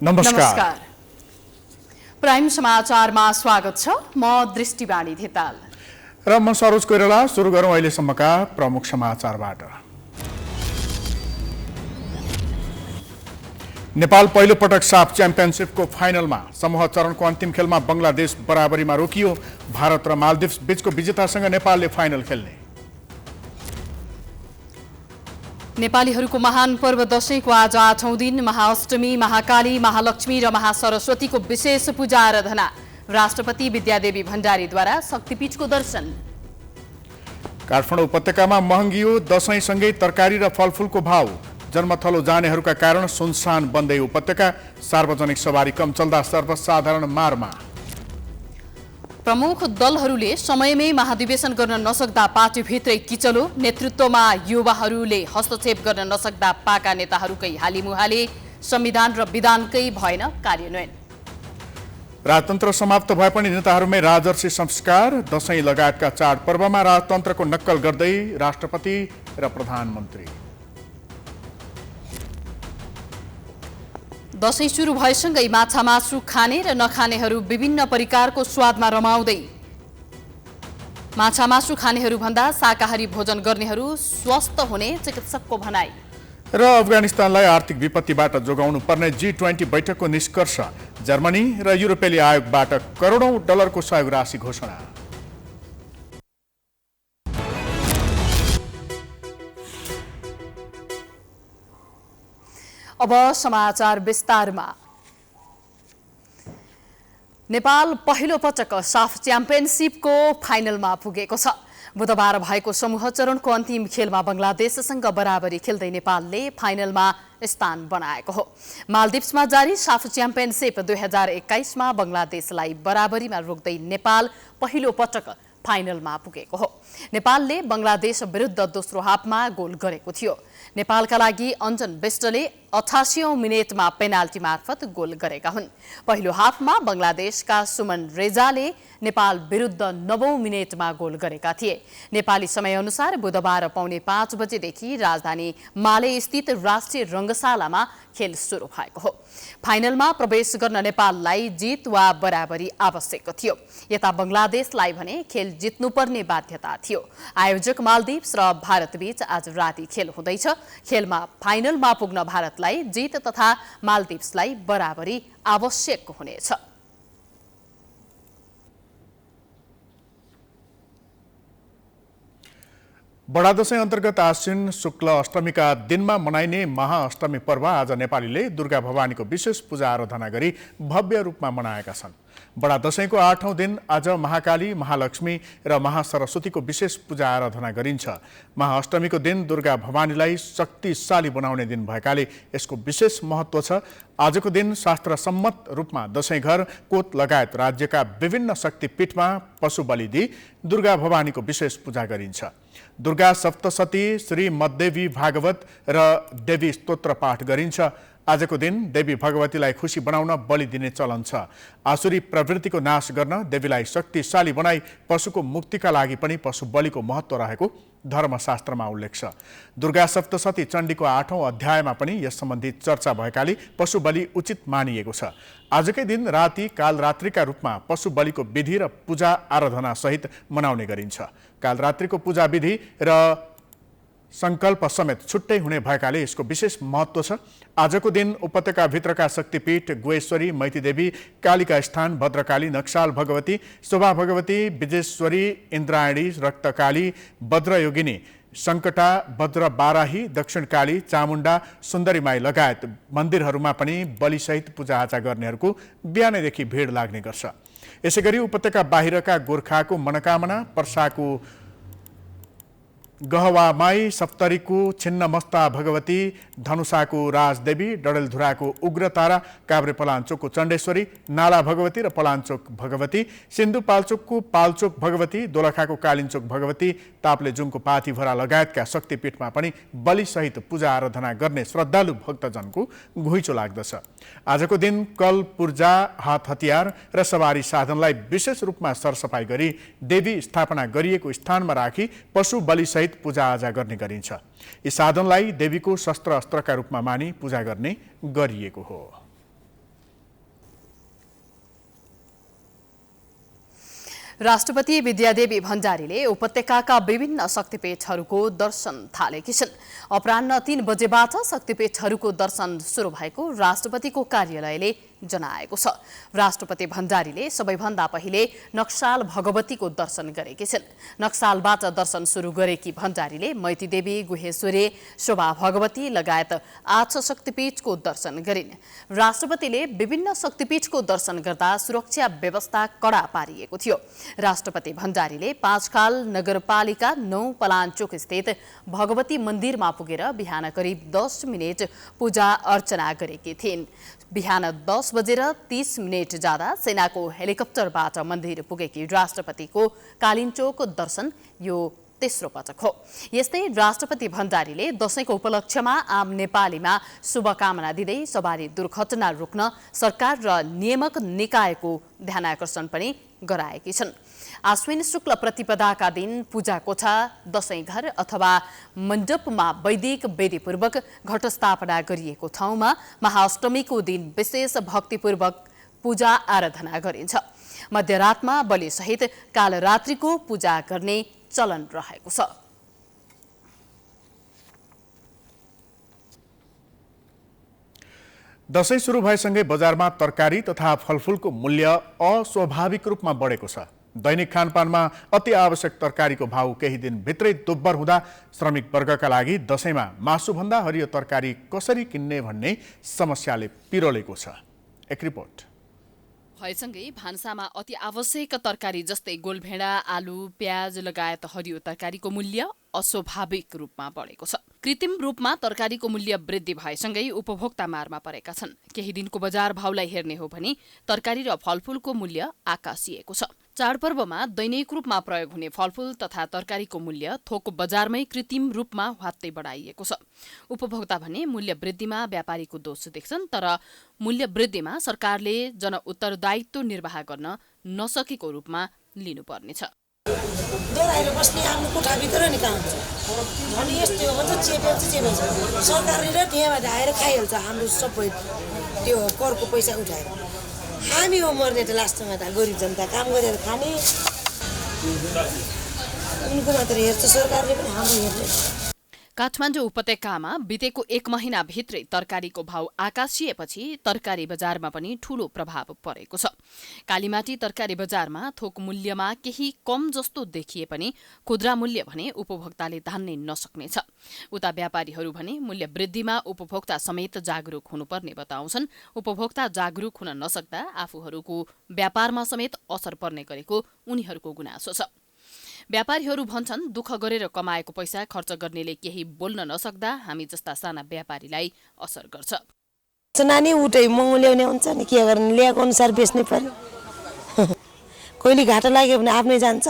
नमस्कार। प्राइम समाचारमा स्वागत छ। म दृष्टिवाणी धिताल र म सरोज कोइराला। सुरु गरौँ अहिलेसम्मका प्रमुख समाचारबाट। नेपाल पहिलो पटक साफ च्याम्पियनशिपको फाइनलमा। समूह चरणको अन्तिम खेलमा बंगलादेश बराबरीमा रोकियो। भारत र मालदिप्स बीचको विजेतासँग नेपालले फाइनल खेल्ने। नेपालीहरूको महान पर्व दशैंको आज 8औं दिन। महाअष्टमी, महाकाली, महालक्ष्मी र महासरस्वतीको विशेष पूजा आराधना। राष्ट्रपति विद्यादेवी भण्डारीद्वारा शक्तिपीठको दर्शन। काठमाडौँ उपत्यकामा महँगियो दशैंसँगै तरकारी र फलफुलको भाव। जन्मथलो जानेहरूका कारण सुनसान बन्दै उपत्यका। सार्वजनिक सवारी कम चल्दा सर्वसाधारण मारमा। प्रमुख दलहरूले समयमै महाधिवेशन गर्न नसक्दा पार्टीभित्रै किचलो। नेतृत्वमा युवाहरूले हस्तक्षेप गर्न नसक्दा पाका नेताहरूकै हालिमुहाले। संविधान र विधानकै भएन कार्यान्वयन। राजतन्त्र समाप्त भए पनि नेताहरूमै राजर्षि संस्कार। दशैं लगायतका चाडपर्वमा राजतन्त्रको नक्कल गर्दै राष्ट्रपति र प्रधानमन्त्री। दशैं सुरु भएसँगै माछा मासु खाने र नखानेहरू विभिन्न परिकारको स्वादमा रमाउँदै। माछा मासु खानेहरू भन्दा शाकाहारी भोजन गर्नेहरू स्वस्थ हुने चिकित्सकको भनाई। र अफगानिस्तानलाई आर्थिक विपत्तिबाट जोगाउनु पर्ने G20 बैठकको निष्कर्ष। जर्मनी र युरोपेली आयोगबाट करोडौं डलरको सहयोग राशि घोषणा। अब समाचार विस्तारमा। नेपाल पहिलो पटक साफ च्याम्पियनशिपको फाइनलमा पुगेको छ। बुधबार भएको समूह चरणको अन्तिम खेलमा बंगलादेशसँग बराबरी खेल्दै नेपालले फाइनलमा स्थान बनाएको हो। मालदिप्समा जारी साफ च्याम्पियनशिप 2021मा बंगलादेशलाई बराबरीमा रोक्दै नेपाल पहिलो पटक फाइनलमा पुगेको हो। नेपालले बंगलादेश विरुद्ध दोस्रो हाफमा गोल गरेको थियो। नेपालका लागि अञ्जन विष्टले 88औं मिनेटमा पेनाल्टी मार्फत गोल गरेका हुन्। पहिलो हाफमा बंगलादेशका सुमन रेजाले नेपाल विरुद्ध 9औं मिनेटमा गोल गरेका थिए। नेपाली समयअनुसार बुधबार पौने 5 बजेदेखि राजधानी माले स्थित राष्ट्रिय रङ्गशालामा खेल सुरु भएको हो। फाइनलमा प्रवेश गर्न नेपाललाई जित वा बराबरी आवश्यक थियो। यता बंगलादेशलाई भने खेल जित्नुपर्ने बाध्यता थियो। आयोजक मालदिप्स र भारतबीच आज राति खेल हुँदैछ। खेलमा फाइनलमा पुग्न भारतलाई जित तथा मालदिप्सलाई बराबरी आवश्यक हुनेछ। बडा दशैं अन्तर्गत आश्विन शुक्ल अष्टमीका दिनमा मनाइने महाअष्टमी पर्व आज नेपालीले दुर्गा भवानीको विशेष पूजा आराधना गरी भव्य रूपमा मनाएका छन्। बडा दशैंको 8औं दिन आज महाकाली, महालक्ष्मी र महासरस्वतीको विशेष पूजा आराधना गरिन्छ। महाअष्टमीको दिन दुर्गा भवानीलाई शक्तिशाली बनाउने दिन भएकाले यसको विशेष महत्व छ। आजको दिन शास्त्र सम्मत रूपमा दशैंघर, कोत लगायत राज्यका विभिन्न शक्तिपीठमा पशु बलि दिई दुर्गा भवानीको विशेष पूजा गरिन्छ। दुर्गा सप्तशती, श्री मद्देवी भागवत र देवी स्तोत्र पाठ गरिन्छ। आजको दिन देवी भगवतीलाई खुशी बनाउन बलि दिने चलन छ। आसुरी प्रवृत्तिको नाश गर्न, देवीलाई शक्तिशाली बनाई पशुको मुक्तिका लागि पनि पशु बलिको महत्व रहेको धर्मशास्त्रमा उल्लेख छ। दुर्गा सप्तशती चण्डीको 8औं अध्यायमा पनि यस सम्बन्धी चर्चा भएकाले पशु बलि उचित मानिएको छ। आजकै दिन राति कालरात्रिका रूपमा पशु बलिको विधि र पूजा आराधना सहित मनाउने गरिन्छ। कालरात्रिको पूजा विधि र संकल्प समेत छुट्टै हुने भएकाले यसको विशेष महत्व छ। आजको दिन उपत्यकाभित्रका शक्तिपीठ गुहेश्वरी, मैतीदेवी, कालिका स्थान, भद्रकाली, नक्साल भगवती, शोभा भगवती, विजेश्वरी, इन्द्रायणी, रक्तकाली, वज्रयोगिनी, सङ्कटा, वज्र बाराही, दक्षिणकाली, चामुण्डा, सुन्दरीमाई लगायत मन्दिरहरूमा पनि बलिसहित पूजाआजा गर्नेहरूको बिहानैदेखि भिड लाग्ने गर्छ। यसैगरी उपत्यका बाहिरका गोर्खाको मनोकामना, पर्साको गहवामाई, सप्तरीको छिन्नमस्ता भगवती, धनुषाको राजदेवी, डडेलधुराको उग्रतारा, काभ्रेपलाञ्चोकको चण्डेश्वरी, नाला भगवती र पलाञ्चोक भगवती, सिन्धुपाल्चोकको पाल्चोक भगवती, दोलखाको कालिञ्चोक भगवती, ताप्लेजुङको पाथिभरा लगायतका शक्तिपीठमा पनि बलिसहित पूजा आराधना गर्ने श्रद्धालु भक्तजनको घुइँचो लाग्दछ। आजको दिन कल, पूर्जा, हात हतियार र सवारी साधनलाई विशेष रूपमा सरसफाई गरी देवी स्थापना गरिएको स्थानमा राखी पशु बलिसहित पूजाआजा गर्ने गरिन्छ। यी साधनलाई देवीको शस्त्र अस्त्रका रूपमा मानी पूजा गर्ने गरिएको हो। राष्ट्रपति विद्यादेवी भण्डारीले उपत्यकाका विभिन्न शक्तिपीठहरूको दर्शन थालेकी छिन्। अपराह्न 3 बजेबाट शक्तिपीठहरूको दर्शन सुरु भएको राष्ट्रपतिको कार्यालयले जनाएको छ। राष्ट्रपति भण्डारीले सबैभन्दा पहिले नक्साल भगवतीको दर्शन गरेकी छिन्। नक्सालबाट दर्शन सुरु गरेकी भण्डारीले मैतीदेवी, गुहेश्वरी, शोभा भगवती लगायत 8 शक्तिपीठको दर्शन गरिन्। राष्ट्रपतिले विभिन्न शक्तिपीठको दर्शन गर्दा सुरक्षा व्यवस्था कडा पारिएको थियो। राष्ट्रपति भण्डारीले पाँचखाल नगरपालिका 9 पलाञ्चोक स्थित भगवती मन्दिरमा पुगेर बिहान करिब 10 मिनेट पूजा अर्चना गरेकी थिइन्। बिहान 10 बजेर 30 मिनेट जाँदा सेनाको हेलिकप्टरबाट मन्दिर पुगेकी राष्ट्रपतिको कालिन्चोक दर्शन यो तेस्रो पटक हो। यस्तै राष्ट्रपति भण्डारीले दशैंको उपलक्ष्यमा आम नेपालीमा शुभकामना दिँदै सवारी दुर्घटना रोक्न सरकार र नियामक निकायको ध्यानाकर्षण पनि गराएकी छन्। आश्विन शुक्ल प्रतिपदाका दिन पूजा कोठा, दशैं घर अथवा मण्डपमा वैदिक विधिपूर्वक घटस्थापना गरिएको ठाउँमा महाअष्टमीको दिन विशेष भक्तिपूर्वक पूजा आराधना गरिन्छ। मध्यरातमा बलिसहित कालरात्रिको पूजा गर्ने चलन रहेको छ। दशैं सुरु भएसँगै बजारमा तरकारी तथा फलफूलको मूल्य अस्वाभाविक रूपमा बढेको छ। दैनिक खानपानमा अति आवश्यक तरकारीको भाउ केही दिन भित्रै दोब्बर हुँदा श्रमिक वर्गका लागि दशैंमा मासुभन्दा हरियो तरकारी कसरी किन्ने भन्ने समस्याले पिरोलेको छ। एक रिपोर्ट। भएसँगै भान्सामा अति आवश्यक तरकारी जस्तै गोलभेडा, आलु, प्याज लगायत हरियो तरकारीको मूल्य अस्वाभाविक रूपमा बढेको छ। कृत्रिम रूपमा तरकारीको मूल्य वृद्धि भएसँगै उपभोक्ता मारमा परेका छन्। केही दिनको बजार भाउलाई हेर्ने हो भने तरकारी र फलफूलको मूल्य आकाशिएको छ। चाडपर्वमा दैनिक रूपमा प्रयोग हुने फलफूल तथा तरकारीको मूल्य थोक बजारमै कृत्रिम रूपमा ह्वात्तै बढाइएको छ। उपभोक्ता भने मूल्य वृद्धिमा व्यापारीको दोष देख्छन्, तर मूल्य वृद्धिमा सरकारले जनउत्तरदायित्व निर्वाह गर्न नसकेको रूपमा लिनुपर्नेछ। दोहोऱ्याएर बस्ने आफ्नो कोठाभित्र नि कहाँ हुन्छ। झन् यस्तो हो भने चेपेन्छ। सरकारले र त्यहाँ ढाएर खाइहाल्छ हाम्रो सबै त्यो करको पैसा उठाएर। हामी हो मर्ने त लास्टमा त गरिब जनता काम गरेर खाने। उनको मात्र हेर्छ सरकारले पनि हाम्रो हेर्ने। काठमाडौँ उपत्यकामा बितेको 1 महिनाभित्रै तरकारीको भाउ आकाशिएपछि तरकारी बजारमा पनि ठूलो प्रभाव परेको छ। कालीमाटी तरकारी बजारमा थोक मूल्यमा केही कम जस्तो देखिए पनि खुद्रा मूल्य भने उपभोक्ताले धान्नै नसक्नेछ। उता व्यापारीहरू भने मूल्य वृद्धिमा उपभोक्ता समेत जागरूक हुनुपर्ने बताउँछन्। उपभोक्ता जागरूक हुन नसक्दा आफूहरूको व्यापारमा समेत असर पर्ने गरेको उनीहरूको गुनासो छ। व्यापारीहरू भन्छन् दुःख गरेर कमाएको पैसा खर्च गर्नेले केही बोल्न नसक्दा हामी जस्ता साना व्यापारीलाई असर गर्छ। नानी उठै महँगो ल्याउने हुन्छ नि, के गर्ने, ल्याएको अनुसार बेच्नै पर्यो। कहिले घाटा लाग्यो भने आफ्नै जान्छ,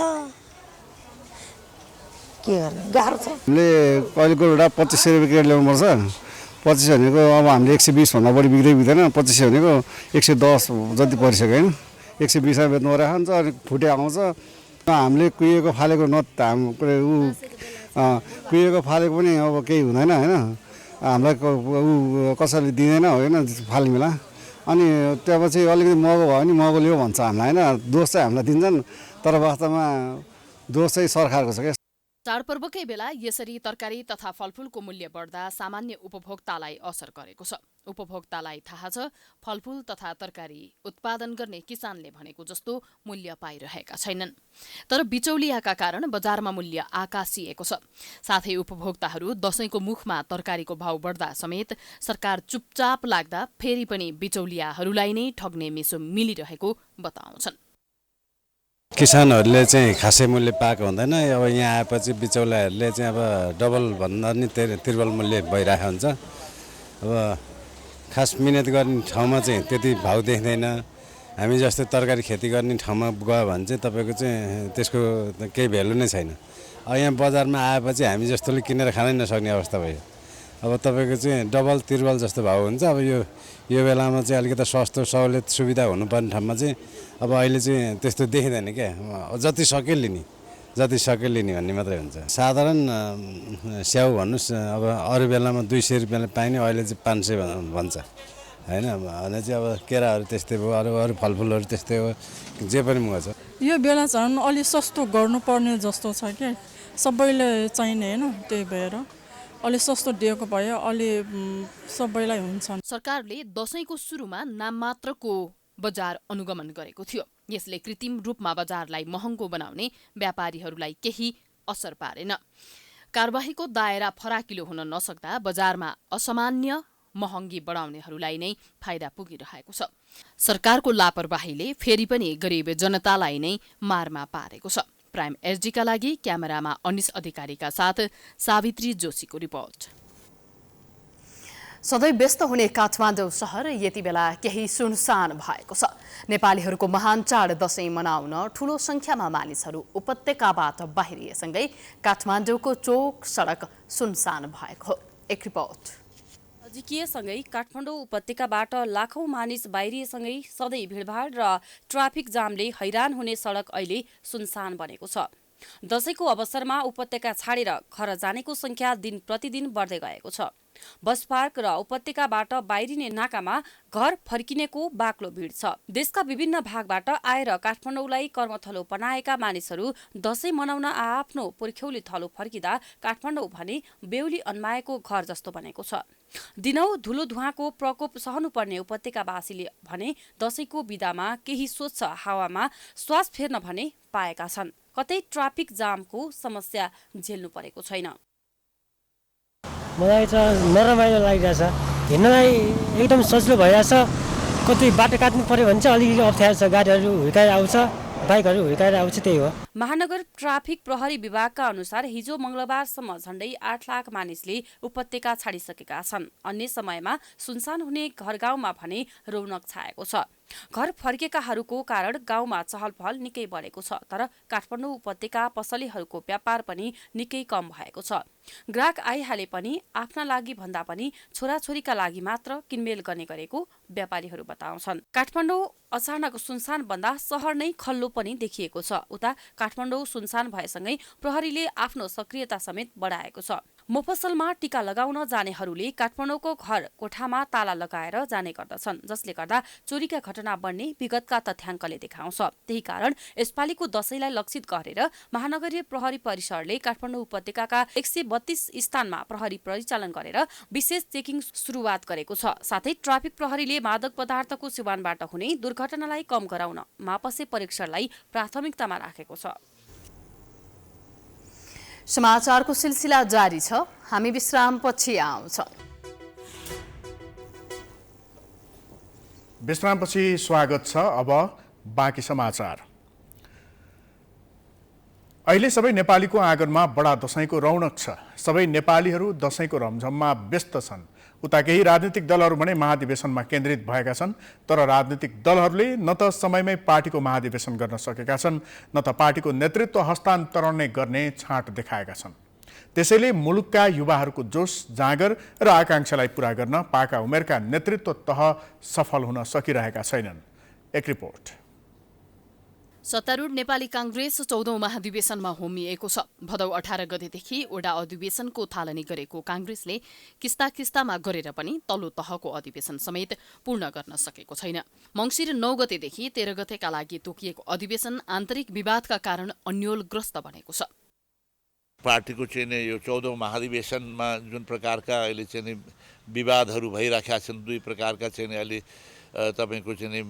के गर्ने, गाह्रो छ। हामीले कहिलेको एउटा 2500 रुपियाँ केट ल्याउनुपर्छ। 25 भनेको अब हामीले 120 भन्दा बढी बिक्दैन। 25 भनेको 110 जति परिसक्यो होइन। 120 मा बेच्नु पऱ्यो हुन्छ, अनि फुटे आउँछ। हामीले कुहिएको फालेको कुहिएको फालेको पनि अब केही हुँदैन होइन। हामीलाई कसैले दिँदैन होइन फाल्ने बेला। अनि त्यसपछि अलिकति महँगो भयो भने महँगो लियो भन्छ हामीलाई होइन। दोष चाहिँ हामीलाई दिन्छन्, तर वास्तवमा दोष चाहिँ सरकारको छ क्या। चाडपर्वकै बेला यसरी तरकारी तथा फलफूलको मूल्य बढ्दा सामान्य उपभोक्तालाई असर गरेको छ। उपभोक्तालाई थाहा छ फलफूल तथा तरकारी उत्पादन गर्ने किसानले भनेको जस्तो मूल्य पाइरहेका छैनन्, तर बिचौलियाका कारण बजारमा मूल्य आकाशिएको छ। साथै उपभोक्ताहरू दशैंको मुखमा तरकारीको भाउ बढ्दा समेत सरकार चुपचाप लाग्दा फेरि पनि बिचौलियाहरूलाई नै ठग्ने मिसो मिलिरहेको बताउँछन्। किसानहरूले चाहिँ खासै मूल्य पाएको हुँदैन। अब यहाँ आएपछि बिचौलियाहरूले चाहिँ अब डबल भन्दा नि त्रिबल मूल्य भइरहेको हुन्छ। अब खास मिहिनेत गर्ने ठाउँमा चाहिँ त्यति भाउ देख्दैन। हामी जस्तै तरकारी खेती गर्ने ठाउँमा गयो भने चाहिँ तपाईँको चाहिँ त्यसको केही भ्यालु नै छैन। अब यहाँ बजारमा आएपछि हामी जस्तोले किनेर खानै नसक्ने अवस्था भयो। अब तपाईँको चाहिँ डबल त्रिबल जस्तो भाउ हुन्छ। अब यो बेलामा चाहिँ अलिकति सस्तो सहुलियत सुविधा हुनुपर्ने ठाउँमा चाहिँ अब अहिले चाहिँ त्यस्तो देखिँदैन क्या। जति सक्यो लिने भन्ने मात्रै हुन्छ। साधारण स्याउ भन्नुहोस्, अब अरू बेलामा 200 रुपियाँले पाइने अहिले चाहिँ 500 भन्छ होइन। भने चाहिँ अब केराहरू त्यस्तै भयो, अरू फलफुलहरू त्यस्तै हो, जे पनि महँगो छ। यो बेला झन् अलि सस्तो गर्नुपर्ने जस्तो छ क्या सबैले चाहिने होइन त्यही भएर अलि सस्तो दिएको भए अलि सबैलाई हुन्छ। सरकारले दशैंको सुरुमा नाममात्रको बजार अनुगमन गरेको थियो। यसले कृत्रिम रूपमा बजारलाई महँगो बनाउने व्यापारीहरूलाई केही असर पारेन। कारबाहीको दायरा फराकिलो हुन नसक्दा बजारमा असामान्य महँगी बढाउनेहरूलाई नै फाइदा पुगिरहेको छ। सरकारको लापरवाहीले फेरि पनि गरिब जनतालाई नै मारमा पारेको छ। प्राइम एसडीका लागि क्यामेरामा अनिस अधिकारीका साथ सावित्री जोशीको रिपोर्ट। सधैँ व्यस्त हुने काठमाडौँ शहर यति बेला केही सुनसान भएको छ। नेपालीहरूको महान चाड दशैं मनाउन ठूलो संख्यामा मानिसहरू उपत्यकाबाट बाहिरिएसँगै काठमाडौँको चोक सडक सुनसान भएको हो। एक रिपोर्ट। नजिकीयसँगै काठमाडौँ उपत्यकाबाट लाखौं मानिस बाहिरिएसँगै सधैँ भिडभाड र ट्राफिक जामले हैरान हुने सडक अहिले सुनसान बनेको छ। दशैंको अवसरमा उपत्यका छाडेर घर जानेको संख्या दिन प्रतिदिन बढ्दै गएको छ। बस पार्क र उपत्यकाबाट बाहिरिने नाकामा घर फर्किनेको बाक्लो भिड छ। देशका विभिन्न भागबाट आएर काठमाडौँलाई कर्मथलो बनाएका मानिसहरू दशैं मनाउन आफ्नो पुर्ख्यौली थलो फर्किँदा काठमाडौँ भने बेहुली अन्माएको घर जस्तो बनेको छ। दिनौ धुलो धुवाँको प्रकोप सहनुपर्ने उपत्यकावासीले भने दशैंको बिदामा केही स्वच्छ हावामा श्वास फेर्न भने पाएका छन्। कतै ट्राफिक जामको समस्या झेल्नु परेको छैन। मलाई त नरमाइलो लागिरहेछ, हिँड्नलाई एकदम सजिलो भइरहेछ। कतै बाटो काट्नु पर्यो भने चाहिँ अलिकति अप्ठ्यारो छ, गाडीहरू हुर्काएर आउँछ, बाइकहरू हुर्काएर आउँछ, त्यही हो। महानगर ट्राफिक प्रहरी विभागका अनुसार हिजो मंगलबारसम्म झण्डै 8 लाख मानिसले उपत्यका छाडिसकेका छन्। अन्य समयमा सुनसान हुने घर गाउँमा भने रौनक छाएको छ। घर फर्केकाहरूको कारण गाउँमा चहलपहल निकै बढेको छ। तर काठमाडौँ उपत्यका पसलेहरूको व्यापार पनि निकै कम भएको छ। ग्राहक आइहाले पनि आफ्ना लागि भन्दा पनि छोराछोरीका लागि मात्र किनमेल गर्ने गरेको व्यापारीहरू बताउँछन्। काठमाडौँ अचानक सुनसान बन्दा सहर नै खल्लो पनि देखिएको छ। उता काठमाडौँ सुनसान भएसँगै प्रहरीले आफ्नो सक्रियता समेत बढाएको छ। मोफसलमा टीका लगाउन जानेहरूले काठमाडौँको घर कोठामा ताला लगाएर जाने गर्दछन्, जसले गर्दा चोरीका घटना बढ्ने विगतका तथ्याङ्कले देखाउँछ। त्यही कारण यसपालिको दशैंलाई लक्षित गरेर महानगरीय प्रहरी परिसरले काठमाडौँ उपत्यकाका 132 स्थानमा प्रहरी परिचालन गरेर विशेष चेकिङ सुरुवात गरेको छ। साथै ट्राफिक प्रहरीले मादक पदार्थको सेवनबाट हुने दुर्घटनालाई कम गराउन मापसे परीक्षणलाई प्राथमिकतामा राखेको छ। समाचारको सिलसिला जारी छ। हामी विश्रामपछि आउँछौं। विश्रामपछि स्वागत छ। अब बाँकी समाचार। अहिले सबै नेपालीको आँगनमा बडा दशैंको रौनक छ। सबै नेपालीहरू दशैंको रमझममा व्यस्त छन्। उता केही राजनीतिक दलहरू भने महाधिवेशनमा केन्द्रित भएका छन्। तर राजनीतिक दलहरूले न त समयमै पार्टीको महाधिवेशन गर्न सकेका छन्, न त पार्टीको नेतृत्व हस्तान्तरण नै गर्ने छाँट देखाएका छन्। त्यसैले मुलुकका युवाहरूको जोश, जाँगर र आकांक्षालाई पूरा गर्न पाका उमेरका नेतृत्व तह सफल हुन सकिरहेका छैनन्। एक रिपोर्ट। सत्तारूढ नेपाली कांग्रेस 14औं महाधिवेशनमा होमिएको छ। भदौ 18 गतेदेखि वडा अधिवेशनको थालनी गरेको कांग्रेसले किस्ता किस्तामा गरेर पनि तल्लो तहको अधिवेशन समेत पूर्ण गर्न सकेको छैन। मंसिर 9 गतेदेखि 13 गतेका लागि तोकिएको अधिवेशन आन्तरिक विवादका कारण अन्योलग्रस्त बनेको छ। पार्टीको चाहिँ यो 14औं महाधिवेशनमा जुन प्रकारका अहिले चाहिँ विवादहरू भइराखेका छन्, दुई प्रकारका चाहिँ अहिले तपाईको चाहिँ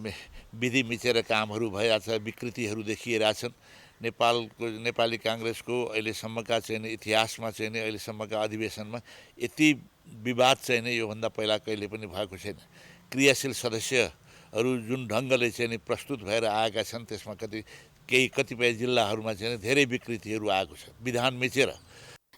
विधि मिचेर कामहरू भइरहेछ, विकृतिहरू देखिरहेछन्। नेपाली कांग्रेसको अहिलेसम्मका चाहिँ इतिहासमा चाहिँ अहिलेसम्मका अधिवेशनमा यति विवाद चाहिँ योभन्दा पहिला कहिले पनि भएको छैन। क्रियाशील सदस्यहरू जुन ढङ्गले चाहिँ प्रस्तुत भएर आएका छन्, त्यसमा कतिपय जिल्लाहरूमा चाहिँ धेरै विकृतिहरू आएको छ। विधान मिचेर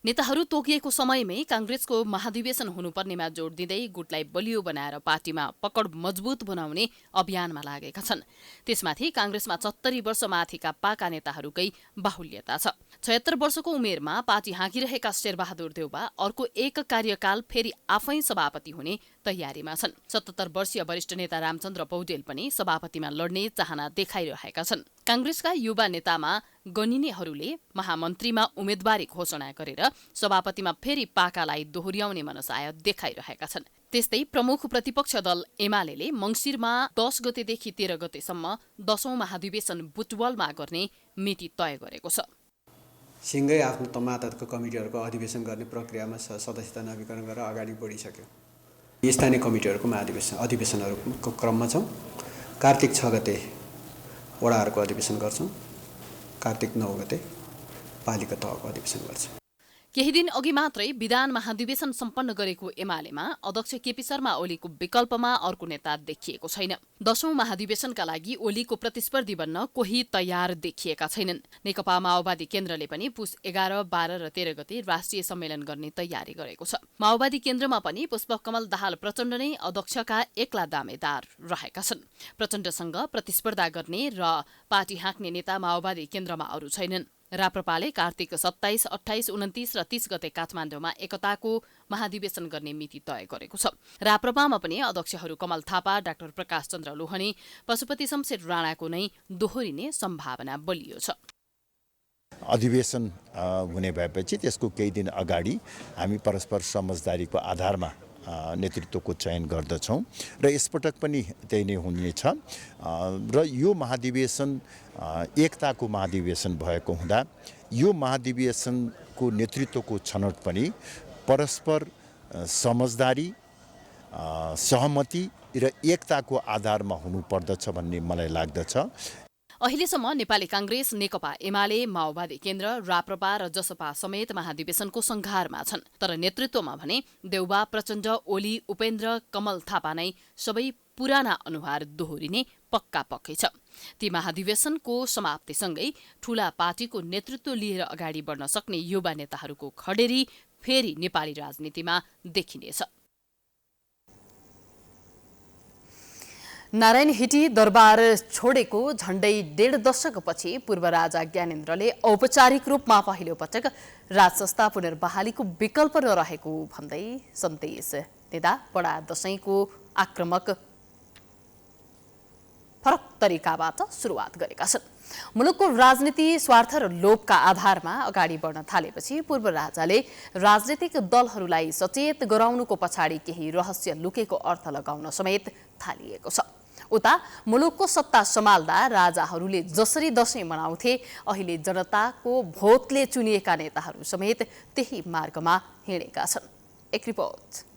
नेताहरू तोकिएको समयमै कांग्रेसको महाधिवेशन हुनुपर्नेमा जोड दिँदै गुटलाई बलियो बनाएर पार्टीमा पकड मजबुत बनाउने अभियानमा लागेका छन्। त्यसमाथि कांग्रेसमा 70 वर्ष माथिका पाका नेताहरूकै बाहुल्यता छ। 76 वर्षको उमेरमा पार्टी हाँकिरहेका शेरबहादुर देउबा अर्को एक कार्यकाल फेरि आफै सभापति हुने तयारीमा छन्। 77 वर्षीय वरिष्ठ नेता रामचन्द्र पौडेल पनि सभापतिमा लड्ने चाहना देखाइरहेका छन्। कांग्रेसका युवा नेतामा गनिनेहरूले महामन्त्रीमा उम्मेदवारी घोषणा गरेर सभापतिमा फेरि पाकालाई दोहोर्याउने मनसाय देखाइरहेका छन्। त्यस्तै प्रमुख प्रतिपक्ष दल एमाले मङ्सिरमा 10 गतेदेखि 13 गतेसम्म 10औं महाधिवेशन बुटवलमा गर्ने मिति तय गरेको छ। सिंहै आफ्नो तमातहतको कमिटीहरूको अधिवेशन गर्ने प्रक्रियामा सदस्यता नवीकरण गरेर अगाडि बढिसक्यो। स्थानीय कमिटीहरूको अधिवेशनहरूको क्रममा छौँ। कार्तिक 6 गते वडाहरूको अधिवेशन गर्छौँ। कार्तिक 9 गते पालिका तहको अधिवेशन गर्छौँ। केही दिन अघि मात्रै विधान महाधिवेशन सम्पन्न गरेको एमालेमा अध्यक्ष केपी शर्मा ओलीको विकल्पमा अर्को नेता देखिएको छैन। 10औं महाधिवेशनका लागि ओलीको प्रतिस्पर्धी बन्न कोही तयार देखिएका छैनन्। नेकपा माओवादी केन्द्रले पनि पुस 11, 12 र 13 गते राष्ट्रिय सम्मेलन गर्ने तयारी गरेको छ। माओवादी केन्द्रमा पनि पुष्पकमल दाहाल प्रचण्ड नै अध्यक्षका एक्ला दामेदार रहेका छन्। प्रचण्डसँग प्रतिस्पर्धा गर्ने र पार्टी हाँक्ने नेता माओवादी केन्द्रमा अरू छैनन्। राप्रपाले कार्तिक 27, 28, 29 र 30 गते काठमाडौँमा एकताको महाधिवेशन गर्ने मिति तय गरेको छ। राप्रपामा पनि अध्यक्षहरू कमल थापा, डाक्टर प्रकाश चन्द्र लोहनी, पशुपति शमशेर राणाको नै दोहोरिने सम्भावना बलियो छ। अधिवेशन हुने भएपछि त्यसको केही दिन अगाडि हामी परस्पर समझदारीको आधारमा नेतृत्वको चयन गर्दछौँ र यसपटक पनि त्यही नै हुनेछ। र यो महाधिवेशन एकताको महाधिवेशन भएको हुँदा यो महाधिवेशनको नेतृत्वको छनौट पनि परस्पर समझदारी, सहमति र एकताको आधारमा हुनुपर्दछ भन्ने मलाई लाग्दछ। अहिलेसम्म नेपाली कांग्रेस, नेकपा एमाले, माओवादी केन्द्र, राप्रपा र जसपा समेत महाधिवेशनको संघारमा छन्। तर नेतृत्वमा भने देउबा, प्रचण्ड, ओली, उपेन्द्र, कमल थापा नै सबै पुराना अनुहार दोहोरिने पक्का पक्कै छ। ती महाधिवेशनको समाप्तिसँगै ठूला पार्टीको नेतृत्व लिएर अगाडि बढ्न सक्ने युवा नेताहरूको खडेरी फेरि नेपाली राजनीतिमा देखिनेछ। नारायण हिटी दरबार छोडेको झण्डै 1.5 दशकपछि पूर्व राजा ज्ञानेन्द्रले औपचारिक रूपमा पहिलो पटक राजसंस्था पुनर्बहालीको विकल्प नरहेको भन्दै सन्देश दिँदा बडा दशैंको आक्रमक फरक तरिकाबाट सुरुवात गरेका छन्। मुलुकको राजनीति स्वार्थ र लोभका आधारमा अगाडि बढ्न थालेपछि पूर्व राजाले राजनीतिक दलहरूलाई सचेत गराउनुको पछाडि केही रहस्य लुकेको अर्थ लगाउन समेत थालिएको छ। उता मुलुकको सत्ता सम्हाल्दा राजाहरूले जसरी दशैं मनाउँथे, अहिले जनताको भोटले चुनिएका नेताहरू समेत त्यही मार्गमा हिँडेका छन्। एक रिपोर्ट।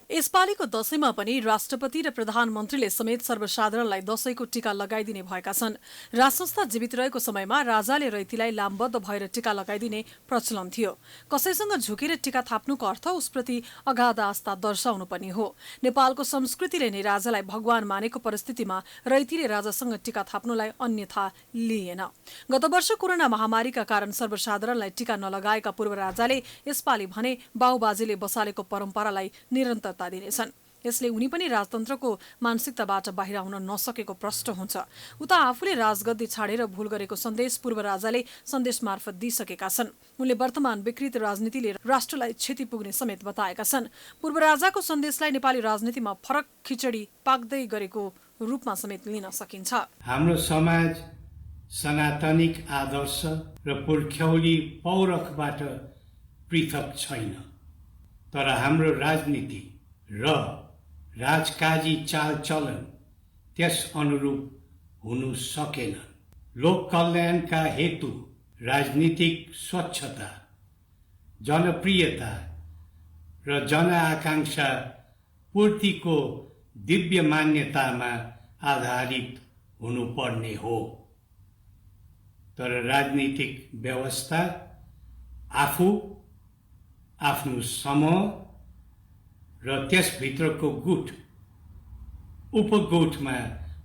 यसपालिको दशैंमा पनि राष्ट्रपति र प्रधानमन्त्रीले समेत सर्वसाधारणलाई दशैंको टीका लगाइदिने भएका छन्। राजसंस्था जीवित रहेको समयमा राजाले रैतीलाई लामबद्ध भएर टीका लगाइदिने प्रचलन थियो। कसैसँग झुकेर टीका थाप्नुको अर्थ उसप्रति अगाध आस्था दर्शाउनु पनि हो। नेपालको संस्कृतिले नै राजालाई भगवान मानेको परिस्थितिमा रैतीले राजासँग टीका थाप्नुलाई अन्यथा लिएन। गत वर्ष कोरोना महामारीका कारण सर्वसाधारणलाई टीका नलगाएका पूर्व राजाले यसपालि भने बाउबाजेले बसालेको परम्परालाई निरन्तर दिनेछन्। यसले उनी पनि राजतन्त्रको मानसिकताबाट बाहिर आउन नसकेको प्रश्न हुन्छ। उता आफूले राजगद्दी छाडेर भूल गरेको सन्देश पूर्व राजाले सन्देश मार्फत दिइसकेका छन्। उनले वर्तमान विकृत राजनीतिले राष्ट्रलाई क्षति पुग्ने समेत बताएका छन्। पूर्व राजाको सन्देशलाई नेपाली राजनीतिमा फरक खिचडी पाक्दै गरेको रूपमा समेत लिन सकिन्छ। हाम्रो समाज सनातनिक आदर्श र पुर्ख्यौली पौरखबाट पृथक छैन, तर हाम्रो राजनीति र राजकाजी चालचलन त्यस अनुरूप हुनु सकेन। लोक कल्याणका हेतु राजनीतिक स्वच्छता, जनप्रियता र जनआकांक्षा पूर्तिको दिव्य मान्यतामा आधारित हुनुपर्ने हो। तर राजनीतिक व्यवस्था आफू, आफ्नो समूह र त्यसभित्रको गुट उपगुटमा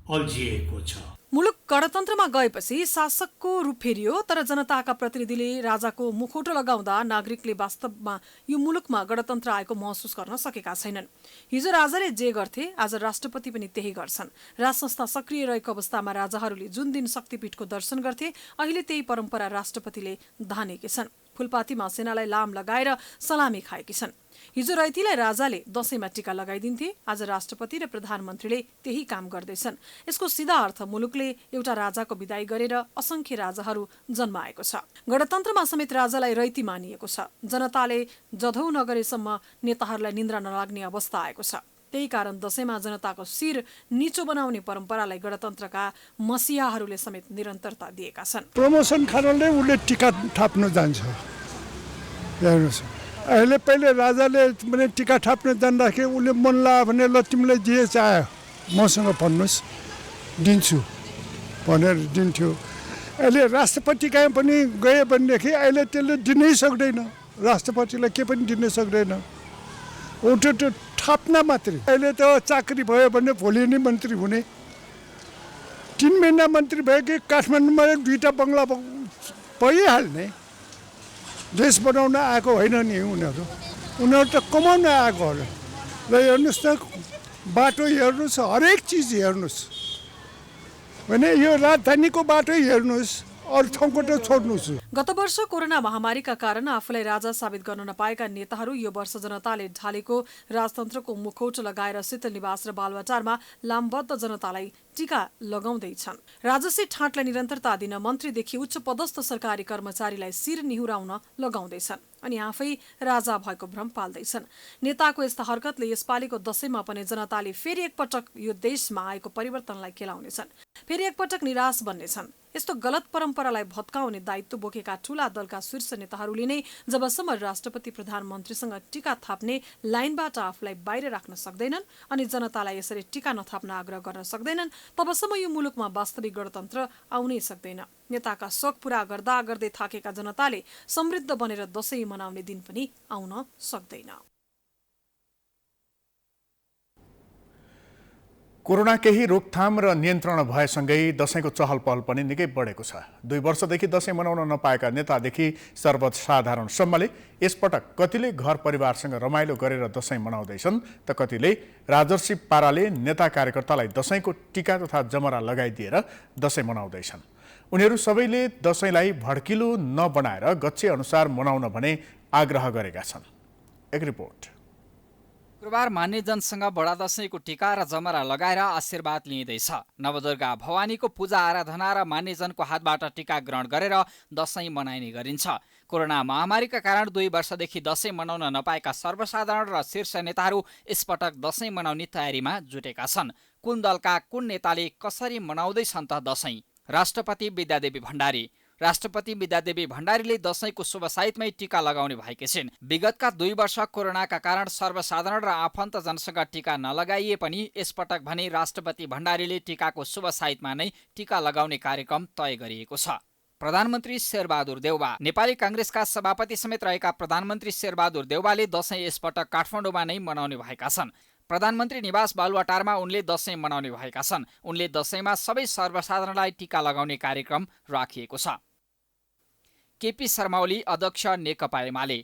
अल्झिएको छ। मुलुक गणतन्त्रमा गएपछि शासकको रूप फेरियो, तर जनताका प्रतिनिधिले राजाको मुखौटो लगाउँदा नागरिकले वास्तवमा यो मुलुकमा गणतन्त्र आएको महसुस गर्न सकेका छैनन्। हिजो राजाले जे गर्थे आज राष्ट्रपति पनि त्यही गर्छन्। राजसंस्था सक्रिय रहेको अवस्थामा राजाहरूले जुन दिन शक्तिपीठको दर्शन गर्थे, अहिले त्यही परम्परा राष्ट्रपतिले धानेका छन्। फुलपातीमा सेनालाई लाम लगाएर सलामी खाएकी छन्। हिजो रैतीलाई राजाले दशैंमा टीका लगाइदिन्थे, आज राष्ट्रपति र प्रधानमन्त्रीले त्यही काम गर्दैछन्। यसको सिधा अर्थ मुलुकले एउटा राजाको विदाई गरेर असंख्य राजाहरू जन्माएको छ। गणतन्त्रमा समेत राजालाई रैती मानिएको छ। जनताले जधौ नगरेसम्म नेताहरूलाई निन्द्रा नलाग्ने अवस्था आएको छ। त्यही कारण दशैंमा जनताको शिर निचो बनाउने परम्परालाई गणतन्त्रका मसियाहरूले समेत निरन्तरता दिएका छन्। प्रमोसन खानाले उसले टीका थाप्न जान्छ। हेर्नुहोस्, अहिले पहिले राजाले भने टीका थाप्न जाँदाखेरि उसले मन लाग्यो भने ल तिमीले जे चाह्यो मसँग भन्नुहोस् दिन्छु भनेर दिन्थ्यो। अहिले राष्ट्रपति कहाँ पनि गए भनेदेखि अहिले त्यसले दिनै सक्दैन, राष्ट्रपतिलाई के पनि दिन सक्दैन। उठो त्यो थाप्न मात्रै। अहिले त चाकरी भयो भने भोलि नै मन्त्री हुने। 3 महिना मन्त्री भयो कि काठमाडौँमा 2टा बङ्गला भइहाल्ने। देश बनाउन आएको होइन नि उनीहरू त कमाउन आएको होला। र हेर्नुहोस् न, बाटो हेर्नुहोस्, हरेक चिज हेर्नुहोस्, भने यो राजधानीको बाटो हेर्नुहोस्, अरू ठाउँको त छोड्नुहोस्। गत वर्ष कोरोना महामारीका कारण आफूलाई राजा साबित गर्न नपाएका नेताहरू यो वर्ष जनताले ढालेको राजतन्त्रको मुखौट लगाएर शीतल निवास र बालुवाटारमा लामबद्ध जनतालाई टीका लगाउँदैछन्। राजसी ठाँटलाई निरन्तरता दिन मन्त्रीदेखि उच्च पदस्थ सरकारी कर्मचारीलाई शिर निहुराउन लगाउँदैछन् अनि आफै राजा भएको भ्रम पाल्दैछन्। नेताको यस्ता हरकतले यसपालिको दशैंमा पनि जनताले फेरि एकपटक यो देशमा आएको परिवर्तनलाई केलाउनेछन्, फेरि एकपटक निराश बन्नेछन्। यस्तो गलत परम्परालाई भत्काउने दायित्व बोकेका ठूला दलका शीर्ष नेताहरूले नै जबसम्म राष्ट्रपति प्रधानमन्त्रीसँग टीका थाप्ने लाइनबाट आफूलाई बाहिर राख्न सक्दैनन् अनि जनतालाई यसरी टीका नथाप्न आग्रह गर्न सक्दैनन्, तबसम्म यो मुलुकमा वास्तविक गणतन्त्र आउनै सक्दैन। नेताका शोक पूरा गर्दा गर्दै थाकेका जनताले समृद्ध बनेर दशैं मनाउने दिन पनि आउन सक्दैन। कोरोना केही रोकथाम र नियन्त्रण भएसँगै दशैंको चहल पहल पनि निकै बढेको छ। 2 वर्षदेखि दशैं मनाउन नपाएका नेतादेखि सर्वसाधारणसम्मले यसपटक कतिले घर परिवारसँग रमाइलो गरेर दशैं मनाउँदैछन् त कतिले राजर्षि पाराले नेता कार्यकर्तालाई दशैंको टीका तथा जमरा लगाइदिएर दशैं मनाउँदैछन्। उनीहरू सबैले दशैंलाई भड्किलो नबनाएर गच्छे अनुसार मनाउन भने आग्रह गरेका छन्। एक रिपोर्ट। शुक्रबार मान्यजनसँग बडा दशैंको टीका र जमरा लगाएर आशीर्वाद लिइँदैछ। नवदुर्गा भवानीको पूजा आराधना र मान्यजनको हातबाट टीका ग्रहण गरेर दशैं मनाइने गरिन्छ। कोरोना महामारीका कारण 2 वर्षदेखि दशैं मनाउन नपाएका सर्वसाधारण र शीर्ष नेताहरू यसपटक दशैं मनाउने तयारीमा जुटेका छन्। कुन दलका कुन नेताले कसरी मनाउँदैछन् त दशैं? राष्ट्रपति विद्यादेवी भण्डारी भण्डारीले दशैंको शुभ साइतमै टीका लगाउने भएकी छिन्। विगतका 2 वर्ष कोरोनाका कारण सर्वसाधारण र आफन्तजनसँग टीका नलगाइए पनि यसपटक भने राष्ट्रपति भण्डारीले टीकाको शुभ साइतमा नै टीका लगाउने कार्यक्रम तय गरिएको छ। प्रधानमन्त्री शेरबहादुर देउवा नेपाली कांग्रेसका सभापति समेत रहेका प्रधानमन्त्री शेरबहादुर देउवाले दशैं यसपटक काठमाडौँमा नै मनाउने भएका छन्। प्रधानमन्त्री निवास बालुवाटारमा उनले दशैं मनाउने भएका छन्। उनले दशैंमा सबै सर्वसाधारणलाई टीका लगाउने कार्यक्रम राखिएको छ। केपी शर्मा ओली अध्यक्ष नेकपा एमाले